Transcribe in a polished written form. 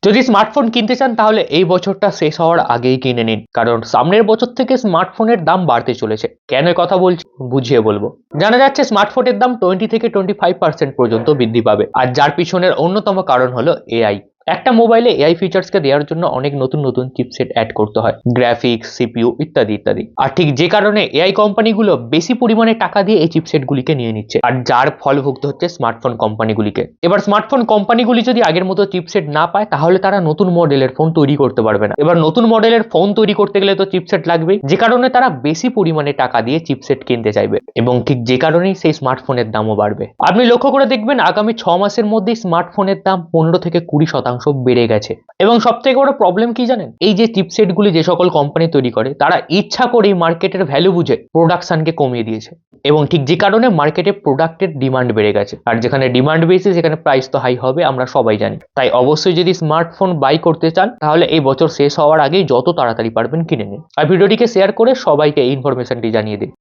যদি স্মার্টফোন কিনতে চান তাহলে এই বছরটা শেষ হওয়ার আগেই কিনে নিন, কারণ সামনের বছর থেকে স্মার্টফোনের দাম বাড়তে চলেছে। কেন কথা বলছি বুঝিয়ে বলবো। জানা যাচ্ছে স্মার্টফোনের দাম 20 থেকে 25% পর্যন্ত বৃদ্ধি পাবে, আর যার পিছনের অন্যতম কারণ হলো এআই। একটা মোবাইলে এআই ফিচার্সকে দেওয়ার জন্য অনেক নতুন নতুন চিপসেট অ্যাড করতে হয়, গ্রাফিক্স, সিপিইউ ইত্যাদি ইত্যাদি। আর ঠিক যে কারণে এআই কোম্পানিগুলো বেশি পরিমাণে টাকা দিয়ে এই চিপসেটগুলিকে নিয়ে নিচ্ছে, আর যার ফল ভুগতে হচ্ছে স্মার্টফোন কোম্পানিগুলিকে। এবার স্মার্টফোন কোম্পানিগুলি যদি আগের মতো চিপসেট না পায় তাহলে তারা নতুন মডেলের ফোন তৈরি করতে পারবে না। এবার নতুন মডেলের ফোন তৈরি করতে গেলে তো চিপসেট লাগবেই, যে কারণে তারা বেশি পরিমাণে টাকা দিয়ে চিপসেট কিনতে চাইবে, এবং ঠিক যে কারণেই সেই স্মার্টফোনের দামও বাড়বে। আপনি লক্ষ্য করে দেখবেন আগামী 6 মাসের মধ্যেই স্মার্টফোনের দাম 15 থেকে 20% বেড়ে গেছে। এবং সব থেকে বড় প্রবলেম কি জানেন, এই যে চিপসেটগুলি যে সকল কোম্পানি তৈরি করে তারা ইচ্ছা করেই মার্কেটের ভ্যালু বুঝে প্রোডাকশনকে কমিয়ে দিয়েছে, এবং ঠিক যে কারণে মার্কেটে প্রোডাক্টের ডিমান্ড বেড়ে গেছে। আর যেখানে ডিমান্ড বেশি সেখানে প্রাইস তো হাই হবে, আমরা সবাই জানি। তাই অবশ্যই যদি স্মার্টফোন বাই করতে চান তাহলে এই বছর শেষ হওয়ার আগেই যত তাড়াতাড়ি পারবেন কিনে নিন। আর ভিডিওটিকে শেয়ার করে সবাইকে এই ইনফরমেশনটি জানিয়ে দিন।